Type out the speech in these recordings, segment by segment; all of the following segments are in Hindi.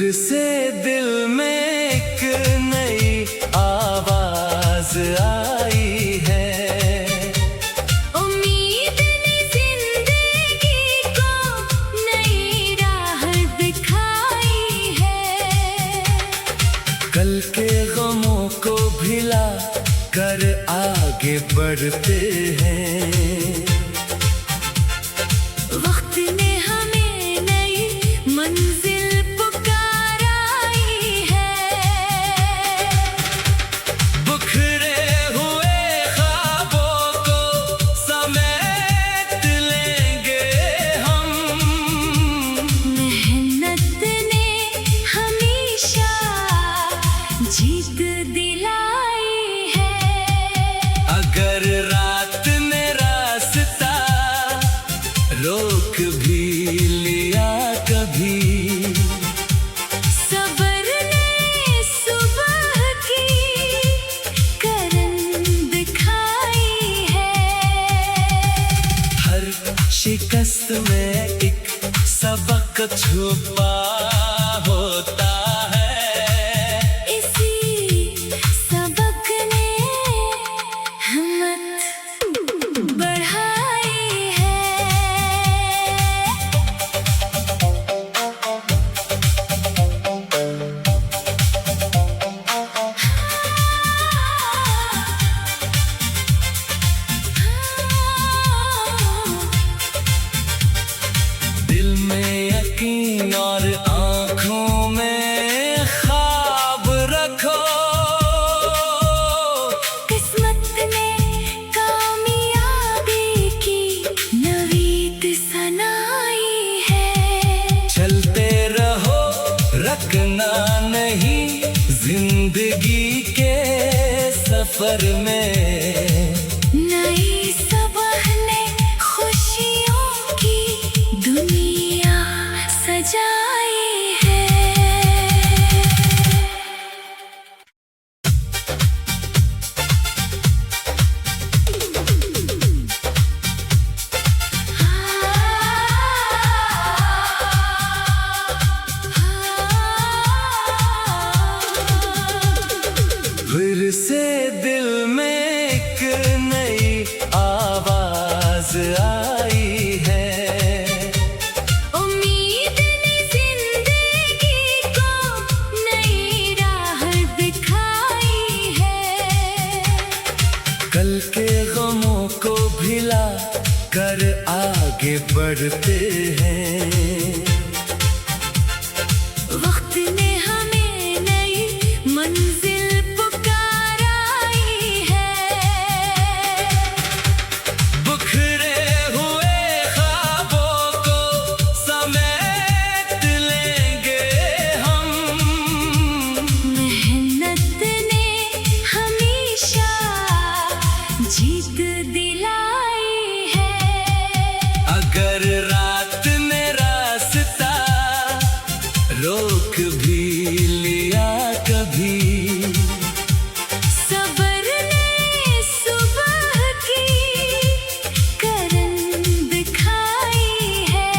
फिर से दिल में एक नई आवाज आई है। उम्मीद ने जिंदगी को नई राह दिखाई है। कल के गमों को भिला कर आगे बढ़ते हैं। वक्त ने हमें नई मंजिल पुकाराई है। बिखरे हुए ख्वाबों को समेट लेंगे हम। मेहनत ने हमेशा जीत दिलाई है। अगर रात ने रास्ता रोक भी लिया कभी, सब्र ने सुबह की करन दिखाई है। हर शिकस्त में एक सबक छुपा होता है। इसी सबक ने हिम्मत बढ़ाई है। दिल में यकीन और आँखों में ख्वाब रखो। किस्मत ने कामयाबी की नवीद सनाई है। चलते रहो, रखना नहीं जिंदगी के सफर में। नई सुबह ने खुशियों की दुनिया सजाई है। फिर से दिल में एक नई आवाज आई है। उम्मीद ने जिंदगी को नई राह दिखाई है। कल के गमों को भिला कर आगे बढ़ते हैं। वक्त ने हमें नई मंजिल पुकाराई है। बिखरे हुए ख्वाबों को समेट लेंगे हम। मेहनत ने हमेशा जीत दिलाई है। अगर रात ने रास्ता रोक भी लिया कभी, सब्र ने सुबह की करन दिखाई है।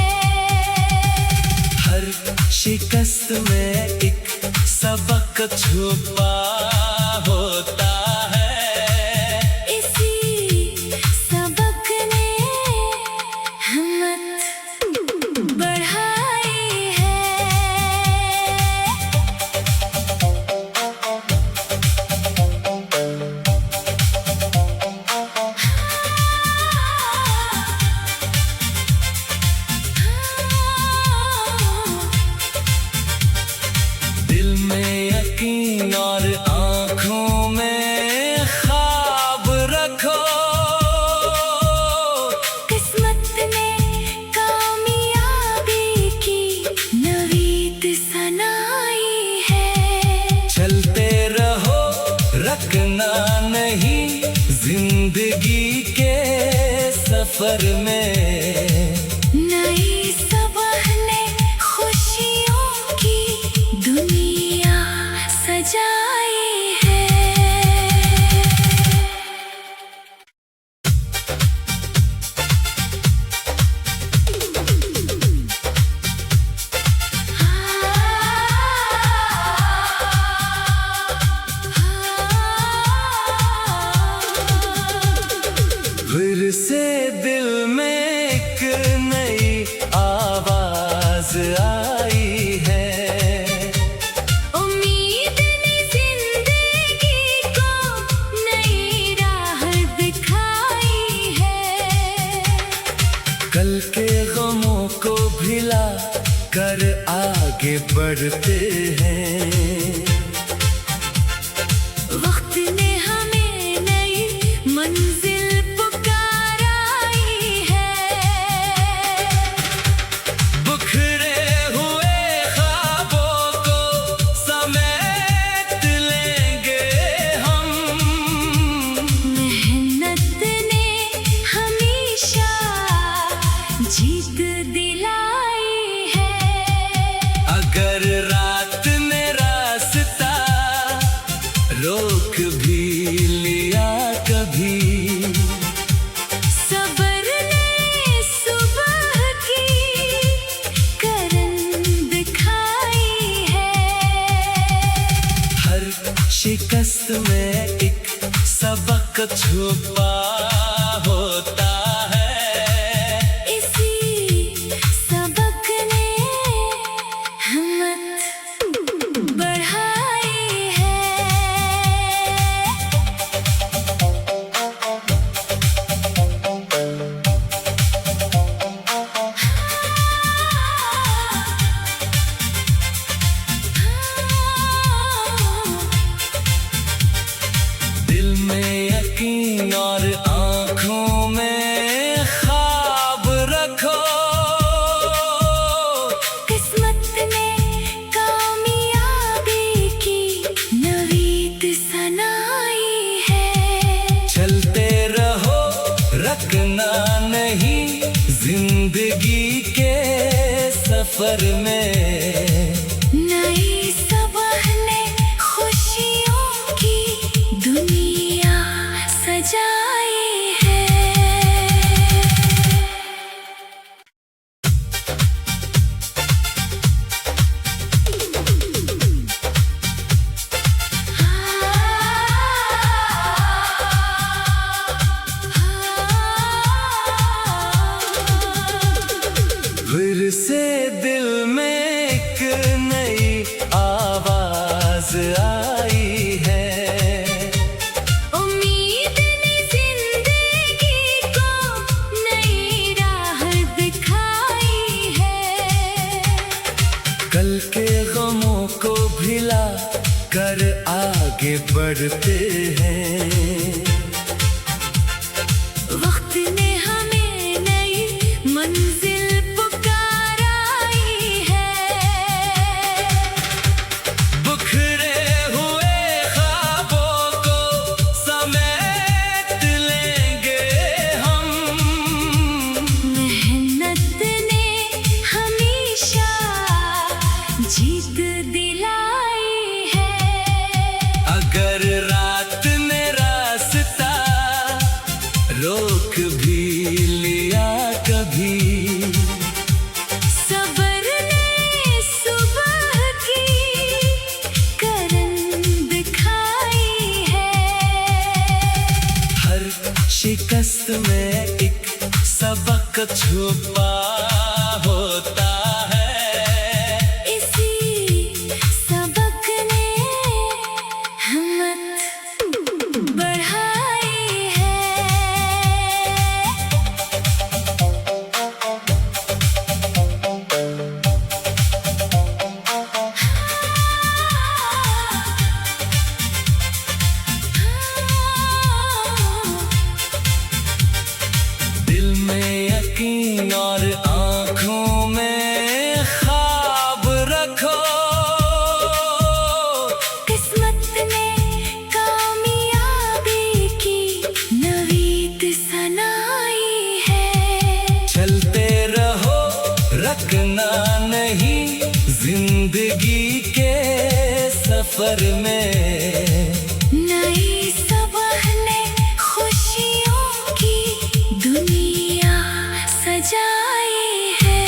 हर शिकस्त में एक सबक छुपा होता है। इसी सबक ने हिम्मत बढ़ाई है। दिल में यकीन और आँखों में ख्वाब रखो। किस्मत ने कामयाबी की नवीद सनाई है। चलते रहो, रखना नहीं जिंदगी के सफर में। नई सुबह ने खुशियों की दुनिया सजाई है। आगे बढ़ते हैं। वक्त ने हमें नई मंजिल पुकाराई है। बिखरे हुए ख्वाबों को समेट लेंगे हम। मेहनत ने हमेशा जीत दिलाई है। अगर रात ने रास्ता रोक भी लिया कभी, सबर ने सुबह की करन दिखाई है। हर शिकस्त में एक सबक छुपा होता है। इसी सबक ने हिम्मत बढ़ाई है। दिल में यकीन और आँखों में ख्वाब रखो। किस्मत ने कामयाबी की नवीद सनाई है। चलते रहो, रखना नहीं जिंदगी के सफर में। नई सुबह ने खुशियों की दुनिया सजाई है। फिर से दिल में एक नई आवाज आई है। उम्मीद ने जिंदगी को नई राह दिखाई है। कल के गमों को भिला कर आगे बढ़ते हैं। वक्त ने हमें नई मंजिल पुकाराई है। बिखरे हुए ख्वाबों को समेट लेंगे हम। मेहनत ने हमेशा जीत दिलाई है। अगर रात ने रास्ता रोक भी लिया कभी, सबर ने सुबह की करन दिखाई है। हर शिकस्त में एक सबक छुपा होता है। इसी सबक ने हिम्मत बढ़ाई है। दिल में यकीन और आँखों में ख्वाब रखो। किस्मत ने कामयाबी की नवीद सनाई है। चलते रहो, रखना नहीं जिंदगी के सफर में। नई सुबह ने खुशियों की दुनिया सजाई है।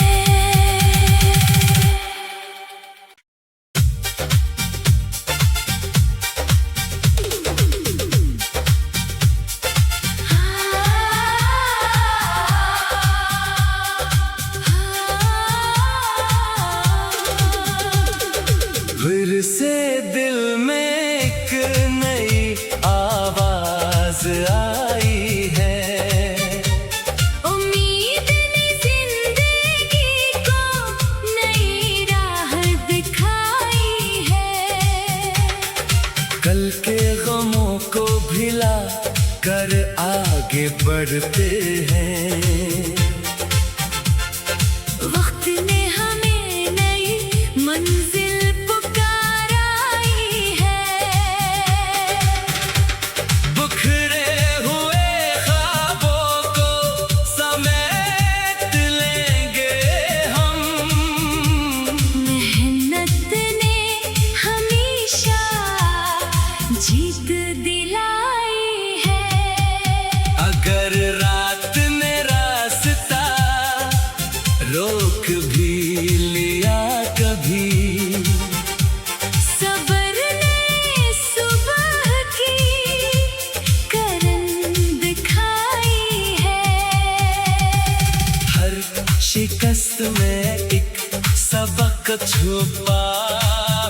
फिर से दिल में एक नई आवाज आई है। उम्मीद ने जिंदगी को नई राह कर आगे बढ़ते हैं। वक्त ने हमें नई मंजिल पुकाराई है। बिखरे हुए ख्वाबों को समेट लेंगे हम। मेहनत ने हमेशा जीत दिलाई है। अगर रात ने रास्ता रोक भी लिया कभी, सब्र ने सुबह की करन दिखाई है। हर शिकस्त में एक सबक छुपा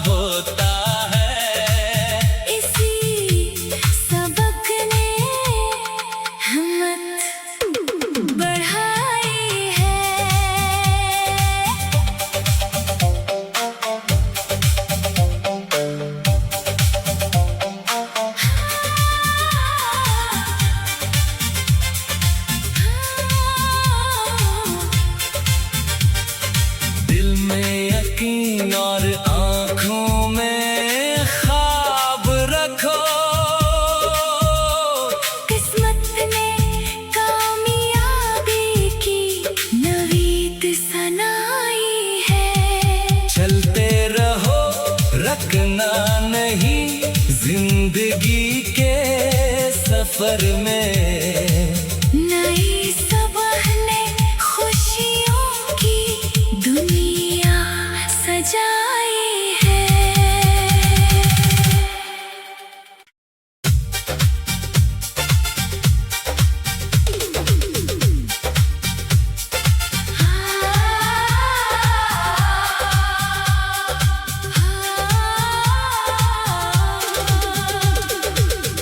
होता है। इसी सबक ने हिम्मत बढ़ाई है। दिल में यकीन और आँखों में ख्वाब रखो। किस्मत ने कामयाबी की नवीद सनाई है। चलते रहो, रखना नहीं जिंदगी के सफर में। नई सुबह ने खुशियों की दुनिया सजाई है।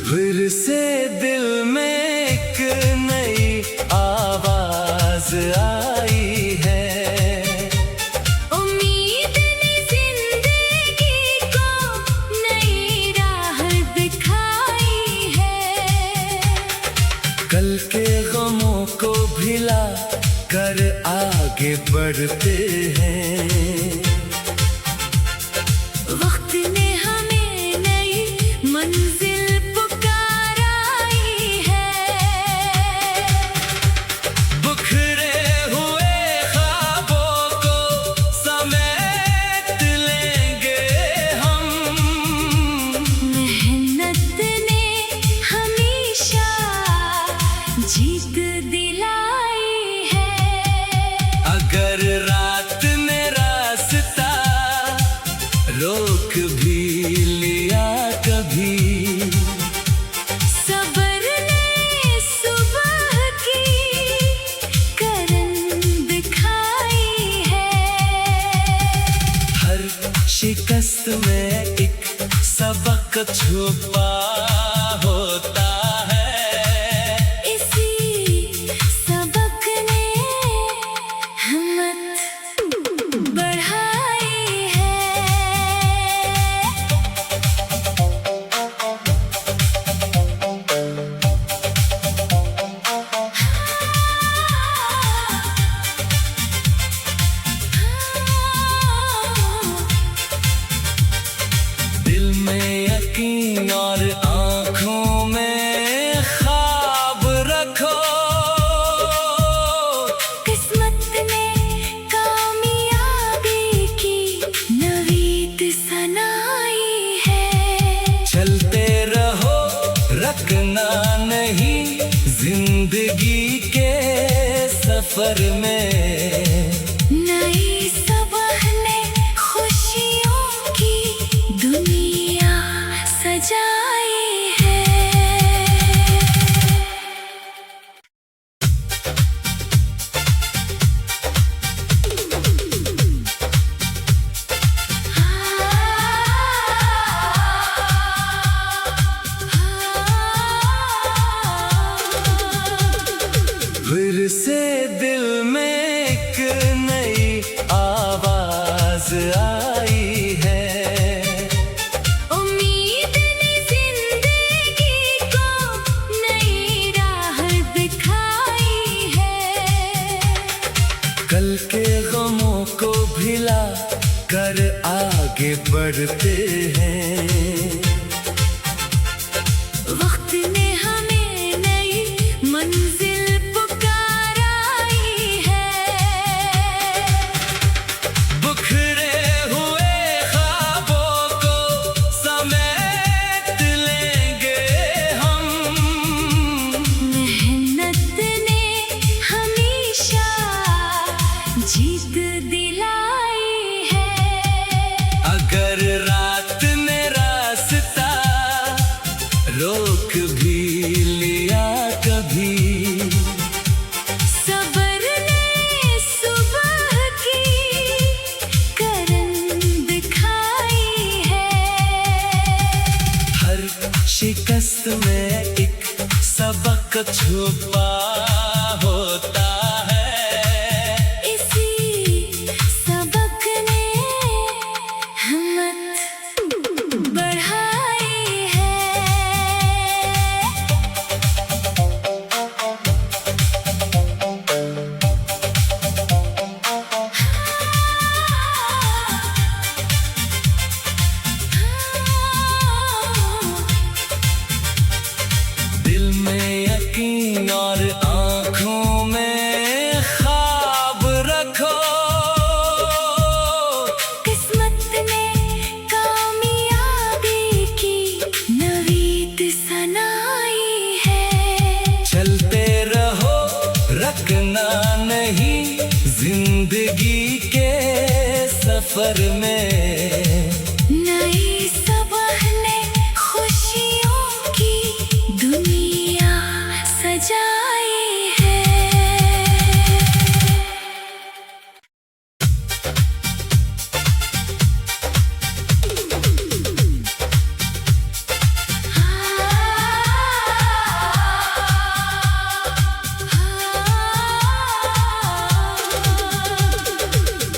फिर से दिल में एक नई आवाज आई है। उम्मीद ने जिंदगी को नई राह दिखाई है। कल के गमों को भिला कर आगे बढ़ते हैं। वक्त ने हमें नई मंजिल पुकाराई है। बिखरे हुए ख्वाबों को समेट लेंगे हम। मेहनत ने हमेशा जीत दिलाई है। अगर रात ने रास्ता रोक भी लिया कभी, सब्र ने सुबह की करन दिखाई है। हर शिकस्त में एक सबक छुपा होता है। इसी सबक ने हिम्मत बढ़ाई है। दिल में यकीन और आँखों में ख्वाब रखो। किस्मत ने कामयाबी की नवीद सनाई है। चलते रहो, रखना नहीं जिंदगी के सफर में। नई सुबह ने खुशियों की दुनिया सजाई है। फिर से दिल में एक आगे बढ़ते हैं। वक्त ने हमें नई मंजिल पुकाराई है। बिखरे हुए ख्वाबों को समेट लेंगे हम। मेहनत ने हमेशा जीत दिलाई है। अगर रात ने रास्ता रोक भी लिया कभी, सबर ने सुबह की करन दिखाई है। हर शिकस्त में एक सबक छुपा होता है। इसी सबक ने हिम्मत बढ़ाई है। दिल में यकीन और आँखों में ख्वाब रखो। किस्मत ने कामयाबी की नवीद सनाई है। चलते रहो, रखना नहीं जिंदगी के सफर में। नई सुबह ने खुशियों की दुनिया सजाई है।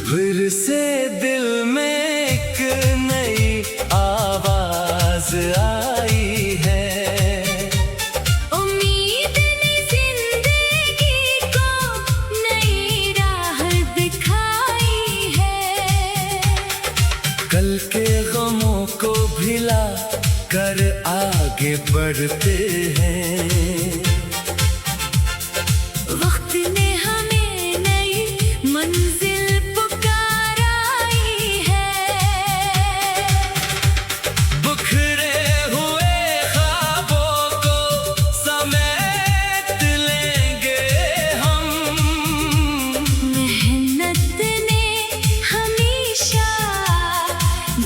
फिर से दिल में एक नई आवाज आई है। उम्मीद ने जिंदगी को नई राह दिखाई है। कल के गमों को भिला कर आगे बढ़ते हैं। वक्त ने हमें नई मंजिल पुकाराई है। बिखरे हुए ख्वाबों को समेट लेंगे हम। मेहनत ने हमेशा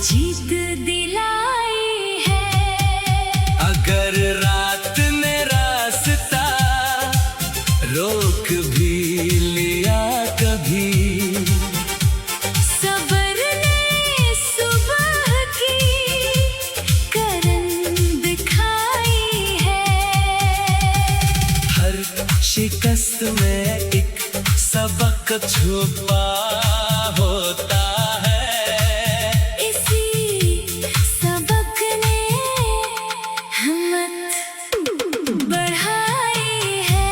जीत दिलाई है। अगर रात ने रास्ता रोक भी लिया कभी, सबर ने सुबह की करन दिखाई है। हर शिकस्त में एक सबक छुपा होता है। इसी सबक ने हिम्मत बढ़ाई है।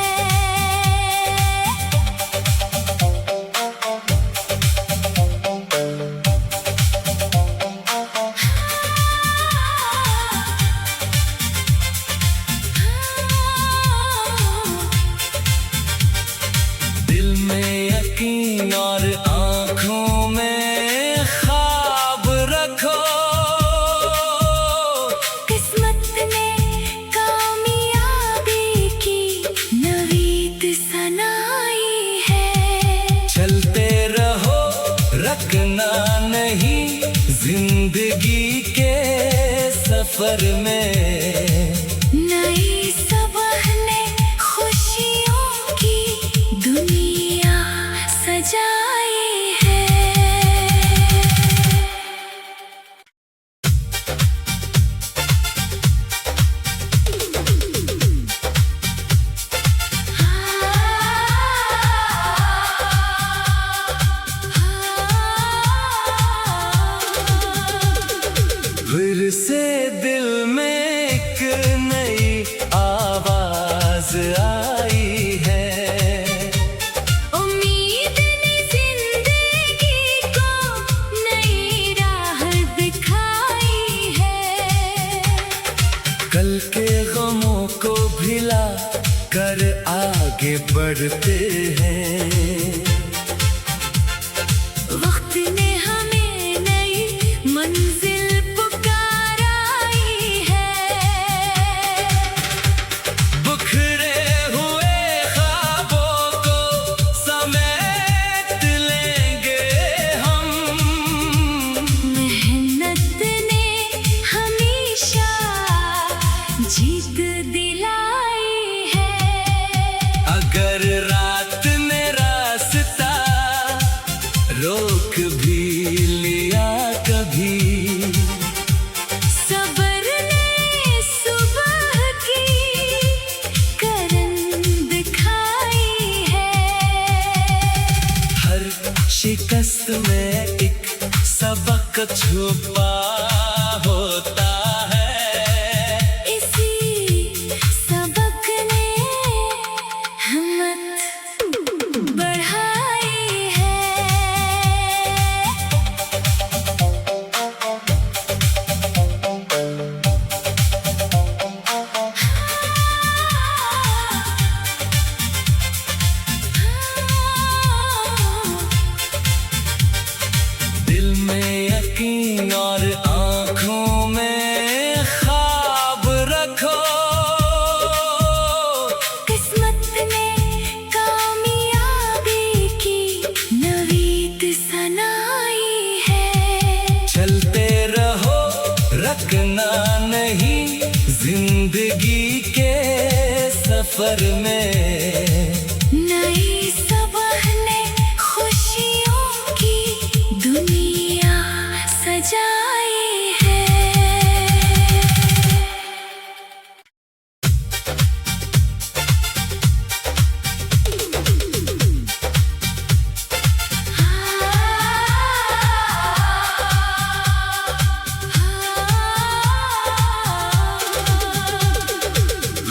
दिल में यकीन और आँखों में ख्वाब रखो। किस्मत ने कामयाबी की नवीद सनाई है। चलते रहो, रखना नहीं जिंदगी के सफर में। नई सुबह ने खुशियों की दुनिया सजाई है। फिर से दिल में एक के गमों को भिला कर आगे बढ़ते हैं। वक्त ने हमें नई मंजिल पुकाराई है। बिखरे हुए ख्वाबों को समेट लेंगे हम। मेहनत ने हमेशा जीत दिलाई है। अगर रात ने रास्ता रोक भी लिया कभी, सब्र ने सुबह की करन दिखाई है। हर शिकस्त में एक सबक छुपा होता है। इसी सबक ने हिम्मत बढ़ाई है। दिल में यकीन और आँखों में ख्वाब रखो। किस्मत ने कामयाबी की नवीद सनाई है। चलते रहो, रखना नहीं जिंदगी के सफर में। नई सुबह ने खुशियों की दुनिया सजाई है।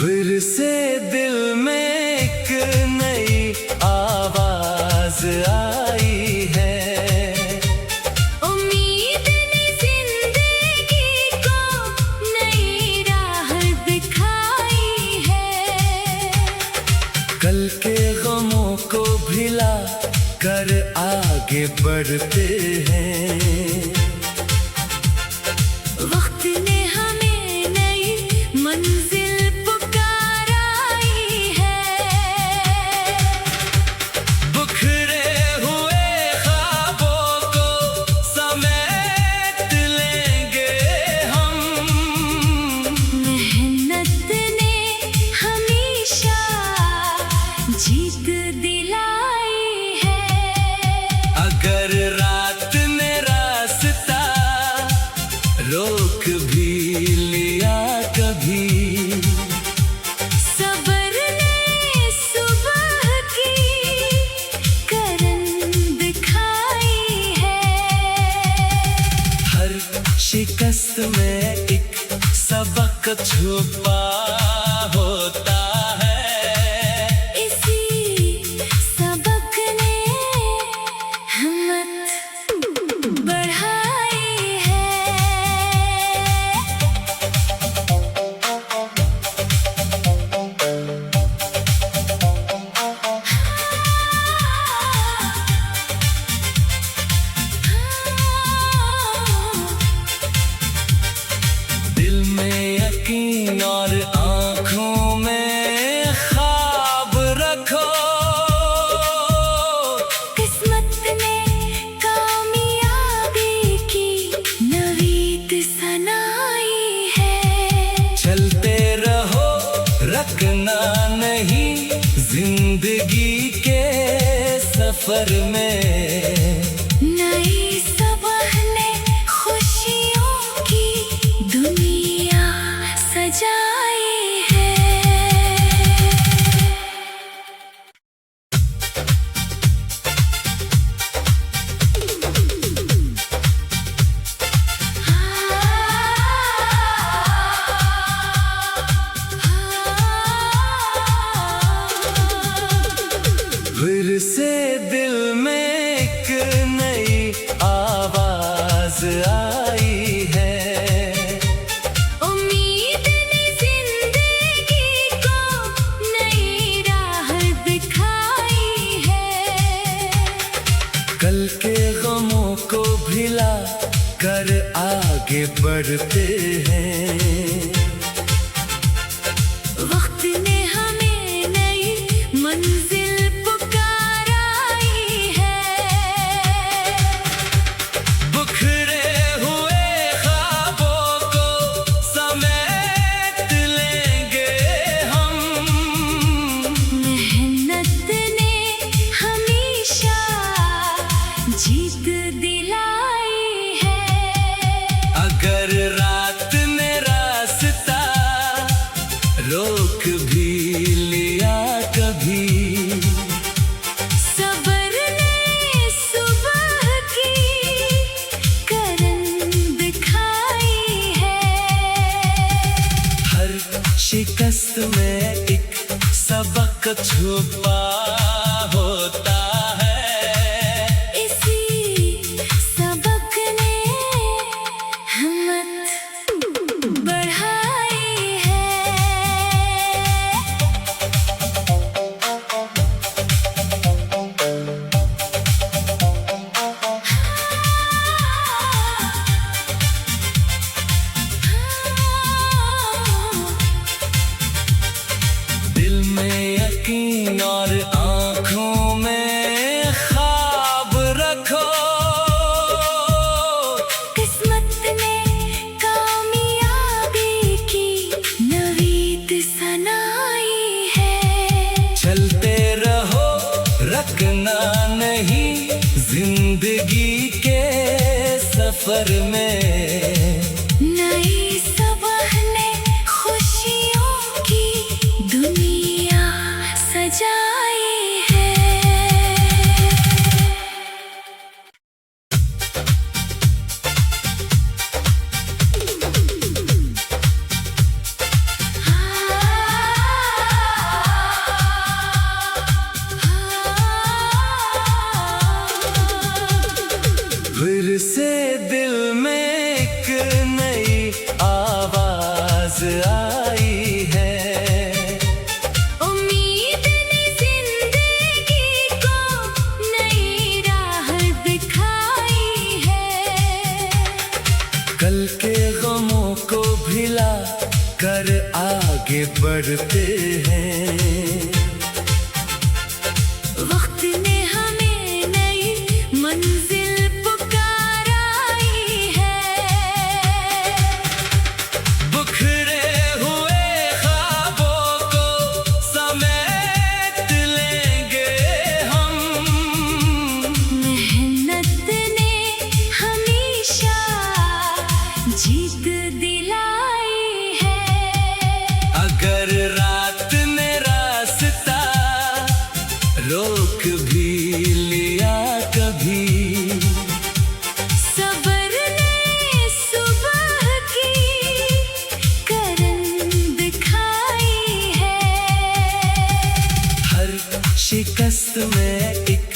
फिर से दिल में एक नई आवाज आई है। उम्मीद ने जिंदगी को नई राह दिखाई है। कल के गमों को भिला कर आगे बढ़ते हैं। वक्त ने हमें नई मंजिल पुकाराई है। बिखरे हुए ख्वाबों को समेट लेंगे हम। मेहनत ने हमेशा जीत दिलाई है। अगर रात ने रास्ता रोक भी लिया कभी, सब्र ने सुबह की करन दिखाई है। हर शिकस्त में एक सबक छुपा होता है। इसी सबक ने हिम्मत बढ़ाई है। दिल में यकीन और आँखों में ख्वाब रखो। किस्मत ने कामयाबी की नवीद सनाई है। चलते रहो, रखना नहीं जिंदगी के सफर में। नई सुबह ने खुशियों की दुनिया सजाई है। फिर से दिल में कर आगे बढ़ते हैं। वक्त ने हमें नई मंजिल पुकाराई है। बिखरे हुए ख्वाबों को समेट लेंगे हम। मेहनत ने हमेशा जीत दिलाई है। अगर रात ने रास्ता रोक भी लिया कभी, सब्र ने सुबह की करन दिखाई है। हर शिकस्त में एक सबक छुपा होता है। इसी सबक ने हिम्मत बढ़ाई है। दिल में यकीन और आँखों में ख्वाब रखो। किस्मत ने कामयाबी की नवीद सनाई है। चलते रहो, रखना नहीं जिंदगी के सफर में। नई सुबह ने खुशियों की दुनिया सजाई है। फिर से दिल में एक नई आवाज आई है। उम्मीद ने जिंदगी को नई राह दिखाई है। कल के गमों को भिला कर आगे बढ़ते हैं। वक्त ने हमें नई मंजिल पुकाराई है। बिखरे हुए ख्वाबों को समेट लेंगे हम। मेहनत ने हमेशा जीत दिलाई है। अगर रात ने रास्ता रोक भी लिया कभी, सब्र ने सुबह की करन दिखाई है। हर शिकस्त में एक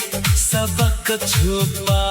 सबक छुपा